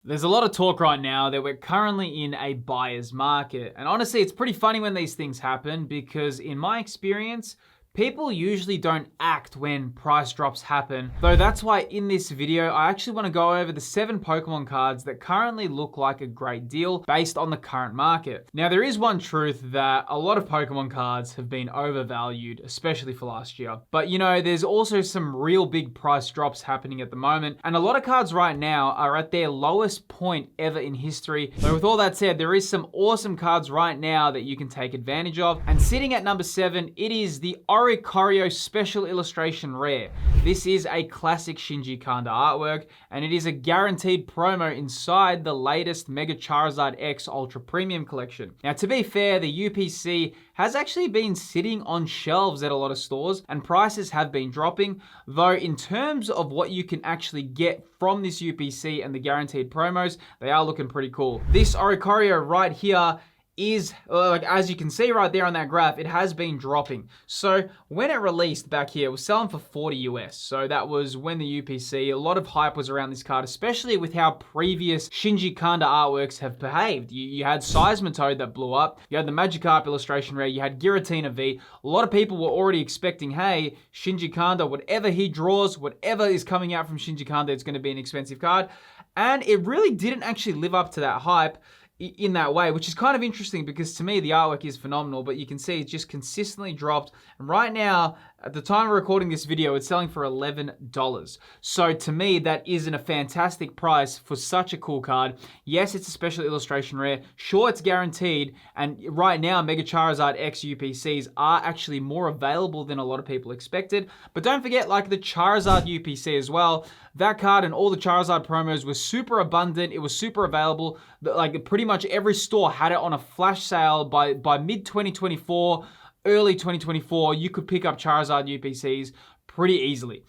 There's a lot of talk right now that we're currently in a buyer's market. And honestly, it's pretty funny when these things happen because in my experience, people usually don't act when price drops happen. Though that's why in this video, I actually want to go over the 7 Pokemon cards that currently look like a great deal based on the current market. Now, there is one truth that a lot of Pokemon cards have been overvalued, especially for last year. But you know, there's also some real big price drops happening at the moment. And a lot of cards right now are at their lowest point ever in history. So with all that said, there is some awesome cards right now that you can take advantage of. And sitting at number 7, it is the Oricorio Special Illustration Rare. This is a classic Shinji Kanda artwork, and it is a guaranteed promo inside the latest Mega Charizard X Ultra Premium collection. Now, to be fair, the UPC has actually been sitting on shelves at a lot of stores, and prices have been dropping, though in terms of what you can actually get from this UPC and the guaranteed promos, they are looking pretty cool. This Oricorio right here is, like as you can see right there on that graph, it has been dropping. So when it released back here, it was selling for 40 US. So that was when the UPC, a lot of hype was around this card, especially with how previous Shinji Kanda artworks have behaved. You had Seismitoad that blew up, you had the Magikarp illustration rare, you had Giratina V. A lot of people were already expecting, hey, Shinji Kanda, whatever he draws, whatever is coming out from Shinji Kanda, it's gonna be an expensive card. And it really didn't actually live up to that hype in that way, which is kind of interesting because to me the artwork is phenomenal, but you can see it's just consistently dropped. And right now, at the time of recording this video, it's selling for $11. So to me, that isn't a fantastic price for such a cool card. Yes, it's a special illustration rare. Sure, it's guaranteed. And right now, Mega Charizard X UPCs are actually more available than a lot of people expected. But don't forget, like the Charizard UPC as well, that card and all the Charizard promos were super abundant. It was super available. Like pretty much every store had it on a flash sale by mid-2024. Early 2024, you could pick up Charizard UPCs pretty easily.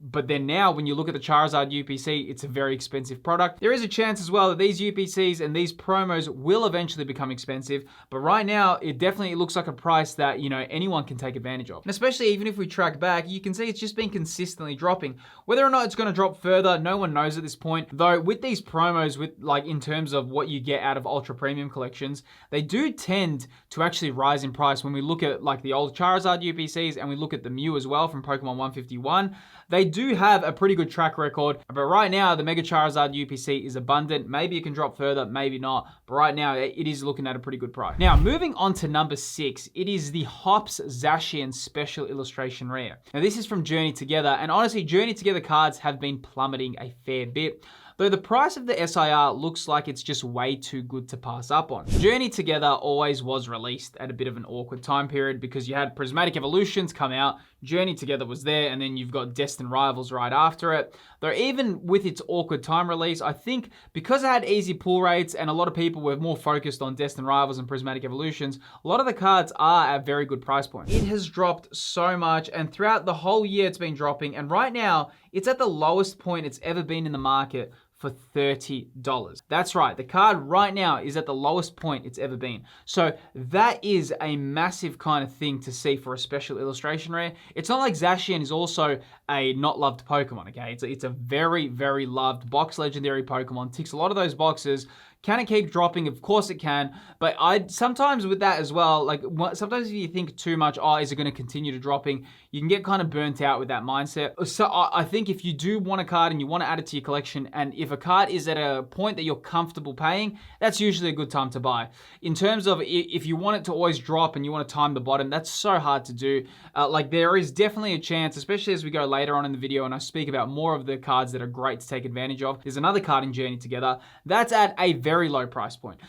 But then now, when you look at the Charizard UPC, it's a very expensive product. There is a chance as well that these UPCs and these promos will eventually become expensive. But right now, it definitely looks like a price that, you know, anyone can take advantage of. And especially even if we track back, you can see it's just been consistently dropping. Whether or not it's going to drop further, no one knows at this point. Though with these promos, with like in terms of what you get out of ultra premium collections, they do tend to actually rise in price when we look at like the old Charizard UPCs and we look at the Mew as well from Pokemon 151. They do have a pretty good track record, but right now the Mega Charizard UPC is abundant. Maybe it can drop further, maybe not, but right now it is looking at a pretty good price. Now, moving on to number 6, it is the Hops Zacian Special Illustration Rare. Now, this is from Journey Together, and honestly, Journey Together cards have been plummeting a fair bit, though the price of the SIR looks like it's just way too good to pass up on. Journey Together always was released at a bit of an awkward time period because you had Prismatic Evolutions come out, Journey Together was there, and then you've got Destined Rivals right after it. Though even with its awkward time release, I think because it had easy pull rates and a lot of people were more focused on Destined Rivals and Prismatic Evolutions, a lot of the cards are at very good price points. It has dropped so much, and throughout the whole year it's been dropping, and right now it's at the lowest point it's ever been in the market for $30. That's right, the card right now is at the lowest point it's ever been. So that is a massive kind of thing to see for a special illustration rare. It's not like Zacian is also a not loved Pokemon, okay? It's a very, very loved box legendary Pokemon, ticks a lot of those boxes. Can it keep dropping? Of course it can, but I sometimes with that as well, like sometimes if you think too much, oh, is it going to continue to dropping? You can get kind of burnt out with that mindset. So I think if you do want a card and you want to add it to your collection, and if a card is at a point that you're comfortable paying, that's usually a good time to buy. In terms of if you want it to always drop and you want to time the bottom, that's so hard to do. Like there is definitely a chance, especially as we go later on in the video and I speak about more of the cards that are great to take advantage of. There's another card in Journey Together that's at a very low price point.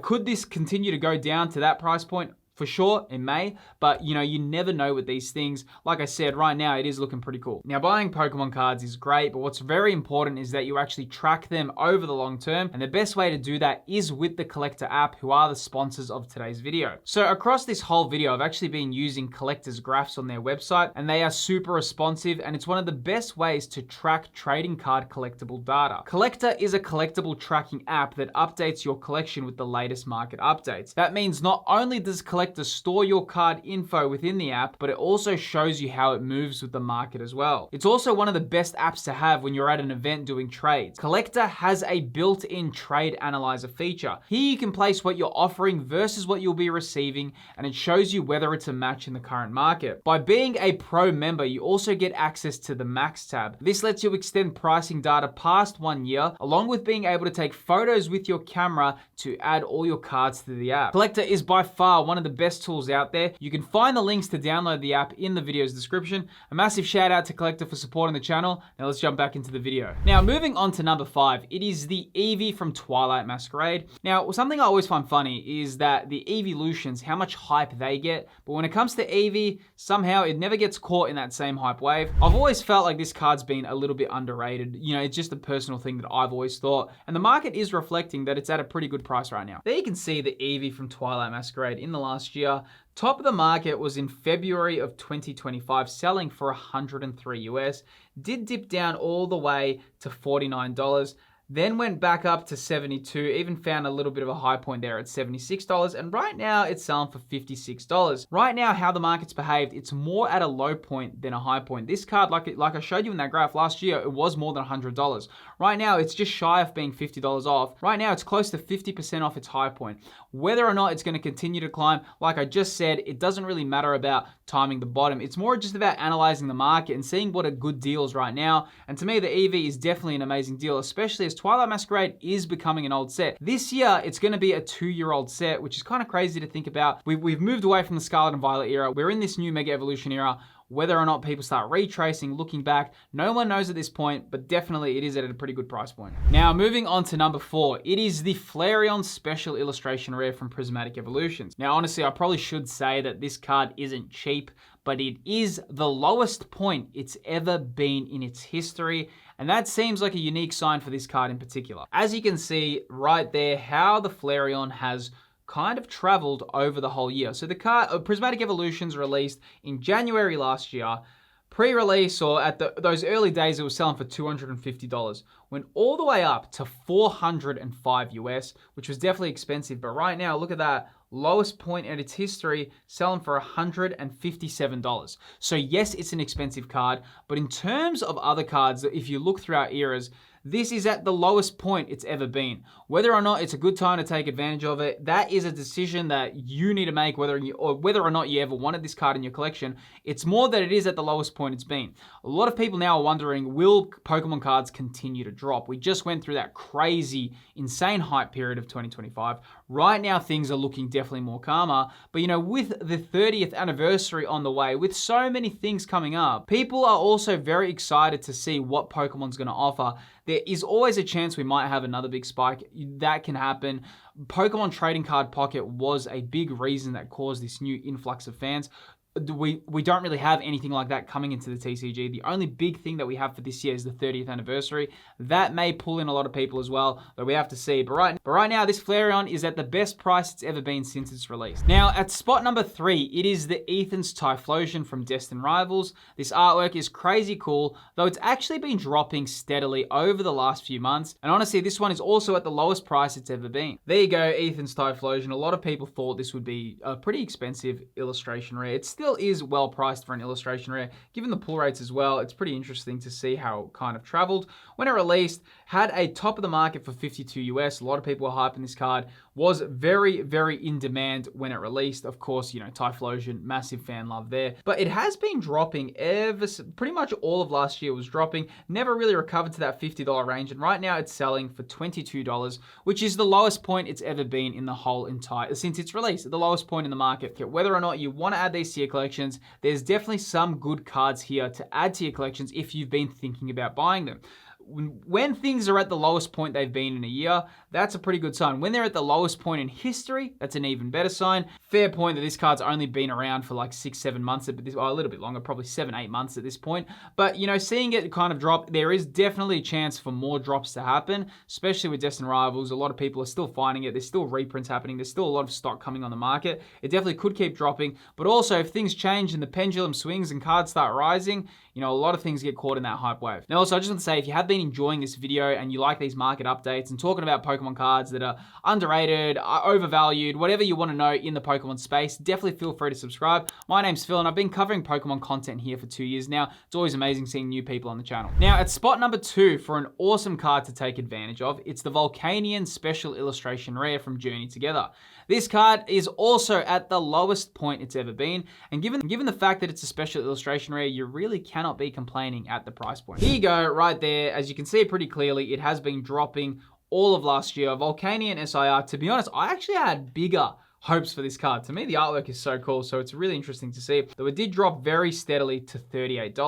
Could this continue to go down to that price point? For sure, it may, but you know, you never know with these things. Like I said, right now it is looking pretty cool. Now, buying Pokemon cards is great, but what's very important is that you actually track them over the long term, and the best way to do that is with the Collector app, who are the sponsors of today's video. So across this whole video, I've actually been using Collector's graphs on their website, and they are super responsive, and it's one of the best ways to track trading card collectible data. Collector is a collectible tracking app that updates your collection with the latest market updates. That means not only does Collector Collector store your card info within the app, but it also shows you how it moves with the market as well. It's also one of the best apps to have when you're at an event doing trades. Collector has a built-in trade analyzer feature. Here you can place what you're offering versus what you'll be receiving, and it shows you whether it's a match in the current market. By being a pro member, you also get access to the Max tab. This lets you extend pricing data past 1 year, along with being able to take photos with your camera to add all your cards to the app. Collector is by far one of the best tools out there. You can find the links to download the app in the video's description. A massive shout out to Collector for supporting the channel. Now let's jump back into the video. Now moving on to number 5, it is the Eevee from Twilight Masquerade. Now something I always find funny is that the Eeveelutions, how much hype they get, but when it comes to Eevee, somehow it never gets caught in that same hype wave. I've always felt like this card's been a little bit underrated. You know, it's just a personal thing that I've always thought, and the market is reflecting that it's at a pretty good price right now. There you can see the Eevee from Twilight Masquerade in the last year. Top of the market was in February of 2025, selling for $103 US. Did dip down all the way to $49. Then went back up to 72, even found a little bit of a high point there at $76, and right now it's selling for $56. Right now, how the market's behaved, it's more at a low point than a high point. This card, like I showed you in that graph last year, it was more than $100. Right now, it's just shy of being $50 off. Right now, it's close to 50% off its high point. Whether or not it's gonna continue to climb, like I just said, it doesn't really matter about timing the bottom. It's more just about analyzing the market and seeing what are good deals right now. And to me, the Eevee is definitely an amazing deal, especially as Twilight Masquerade is becoming an old set. This year, it's going to be a 2-year-old set, which is kind of crazy to think about. We've moved away from the Scarlet and Violet era. We're in this new Mega Evolution era. Whether or not people start retracing, looking back, no one knows at this point, but definitely it is at a pretty good price point. Now, moving on to number 4, it is the Flareon Special Illustration Rare from Prismatic Evolutions. Now, honestly, I probably should say that this card isn't cheap, but it is the lowest point it's ever been in its history, and that seems like a unique sign for this card in particular. As you can see right there, how the Flareon has kind of traveled over the whole year. So the card, Prismatic Evolutions released in January last year. Pre-release or at those early days, it was selling for $250. Went all the way up to $405 US, which was definitely expensive. But right now, look at that. Lowest point in its history, selling for $157. So yes, it's an expensive card, but in terms of other cards, if you look throughout eras, this is at the lowest point it's ever been. Whether or not it's a good time to take advantage of it, that is a decision that you need to make, whether or not you ever wanted this card in your collection. It's more that it is at the lowest point it's been. A lot of people now are wondering, will Pokemon cards continue to drop? We just went through that crazy, insane hype period of 2025. Right now, things are looking definitely more calmer. But you know, with the 30th anniversary on the way, with so many things coming up, people are also very excited to see what Pokemon's going to offer. There is always a chance we might have another big spike. That can happen. Pokemon Trading Card Pocket was a big reason that caused this new influx of fans. We don't really have anything like that coming into the TCG. The only big thing that we have for this year is the 30th anniversary. That may pull in a lot of people as well, but we have to see. But right now, this Flareon is at the best price it's ever been since its release. Now, at spot number 3, it is the Ethan's Typhlosion from Destined Rivals. This artwork is crazy cool, though it's actually been dropping steadily over the last few months. And honestly, this one is also at the lowest price it's ever been. There you go, Ethan's Typhlosion. A lot of people thought this would be a pretty expensive illustration rare. It's still is well priced for an illustration rare. Given the pull rates as well, it's pretty interesting to see how it kind of traveled. When it released, had a top of the market for $52 US. A lot of people were hyping this card. Was very, very in demand when it released. Of course, you know, Typhlosion, massive fan love there. But it has been dropping pretty much all of last year was dropping. Never really recovered to that $50 range. And right now it's selling for $22, which is the lowest point it's ever been in the whole entire, since its release, the lowest point in the market. Whether or not you want to add these to your collections, there's definitely some good cards here to add to your collections if you've been thinking about buying them. When things are at the lowest point they've been in a year, that's a pretty good sign. When they're at the lowest point in history, that's an even better sign. Fair point that this card's only been around for like 6-7 months, but a little bit longer, probably 7-8 months at this point. But you know, seeing it kind of drop, there is definitely a chance for more drops to happen, especially with Destined Rivals. A lot of people are still finding it. There's still reprints happening. There's still a lot of stock coming on the market. It definitely could keep dropping, but also if things change and the pendulum swings and cards start rising, you know, a lot of things get caught in that hype wave. Now also, I just want to say, if you have been enjoying this video and you like these market updates and talking about Pokemon cards that are underrated, overvalued, whatever you want to know in the Pokemon space, definitely feel free to subscribe. My name's Phil and I've been covering Pokemon content here for 2 years now. It's always amazing seeing new people on the channel. Now at spot number 2 for an awesome card to take advantage of, it's the Volcanion Special Illustration Rare from Journey Together. This card is also at the lowest point it's ever been, and given the fact that it's a special illustration rare, you really cannot be complaining at the price point. Here you go, right there. As you can see pretty clearly, it has been dropping all of last year. Volcanion SIR, to be honest, I actually had bigger hopes for this card. To me, the artwork is so cool, so it's really interesting to see. Though it did drop very steadily to $38,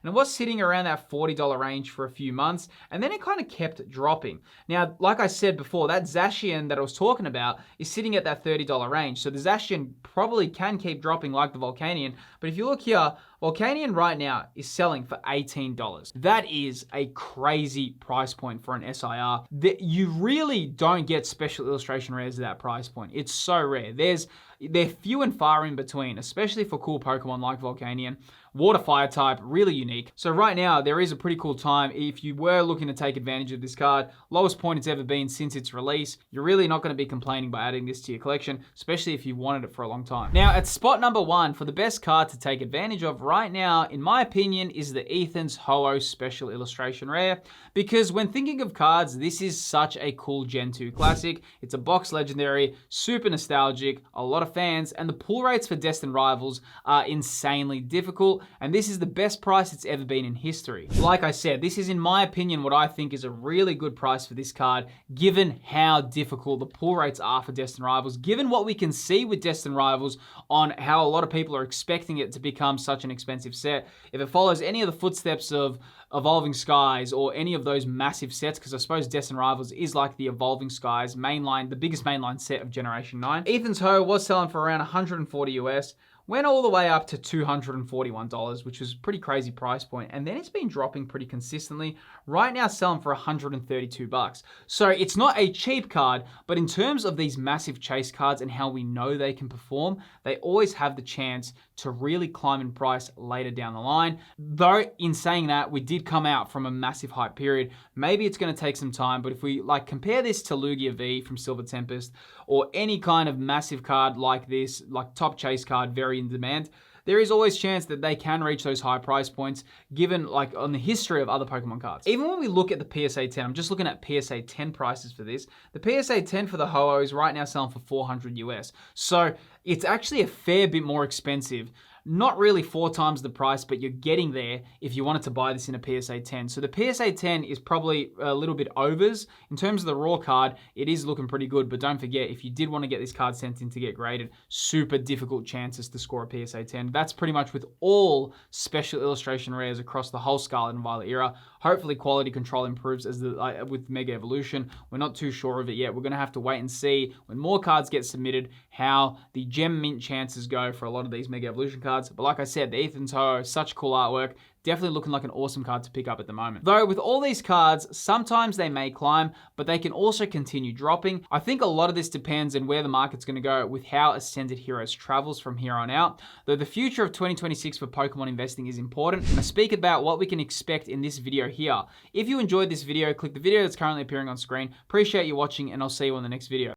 and it was sitting around that $40 range for a few months, and then it kind of kept dropping. Now, like I said before, that Zacian that I was talking about is sitting at that $30 range, so the Zacian probably can keep dropping like the Volcanion, but if you look here, Volcanion right now is selling for $18. That is a crazy price point for an SIR. You really don't get special illustration rares at that price point. It's so rare. They're few and far in between, especially for cool Pokemon like Volcanion. Water Fire type, really unique. So right now, there is a pretty cool time if you were looking to take advantage of this card. Lowest point it's ever been since its release. You're really not going to be complaining by adding this to your collection, especially if you've wanted it for a long time. Now, at spot number 1 for the best card to take advantage of right now, in my opinion, is the Ethan's Ho-Oh Special Illustration Rare. Because when thinking of cards, this is such a cool Gen 2 classic. It's a box legendary, super nostalgic, a lot of fans, and the pull rates for Destined Rivals are insanely difficult, and this is the best price it's ever been in history. Like I said, this is, in my opinion, what I think is a really good price for this card, given how difficult the pull rates are for Destined Rivals, given what we can see with Destined Rivals on how a lot of people are expecting it to become such an expensive set. If it follows any of the footsteps of Evolving Skies or any of those massive sets, because I suppose Destined Rivals is like the Evolving Skies mainline, the biggest mainline set of Generation 9. Ethan's Ho was selling for around 140 US, went all the way up to $241, which was a pretty crazy price point, and then it's been dropping pretty consistently. Right now selling for $132. So it's not a cheap card, but in terms of these massive chase cards and how we know they can perform, they always have the chance to really climb in price later down the line. Though in saying that, we did come out from a massive hype period. Maybe it's going to take some time, but if we compare this to Lugia V from Silver Tempest or any kind of massive card like this, like top chase card, very in demand, there is always chance that they can reach those high price points given on the history of other Pokemon cards. Even when we look at the PSA 10, I'm just looking at PSA 10 prices for this. The PSA 10 for the Ho-Oh is right now selling for 400 US. So it's actually a fair bit more expensive. Not really 4 times the price, but you're getting there if you wanted to buy this in a PSA 10. So the PSA 10 is probably a little bit overs. In terms of the raw card, it is looking pretty good, but don't forget, if you did want to get this card sent in to get graded, super difficult chances to score a PSA 10. That's pretty much with all special illustration rares across the whole Scarlet and Violet era. Hopefully quality control improves with Mega Evolution. We're not too sure of it yet. We're going to have to wait and see when more cards get submitted how the gem mint chances go for a lot of these Mega Evolution cards. But like I said, the Ethan's Ho, such cool artwork. Definitely looking like an awesome card to pick up at the moment. Though with all these cards, sometimes they may climb, but they can also continue dropping. I think a lot of this depends on where the market's going to go with how Ascended Heroes travels from here on out. Though the future of 2026 for Pokemon investing is important, and I speak about what we can expect in this video here. If you enjoyed this video, click the video that's currently appearing on screen. Appreciate you watching, and I'll see you on the next video.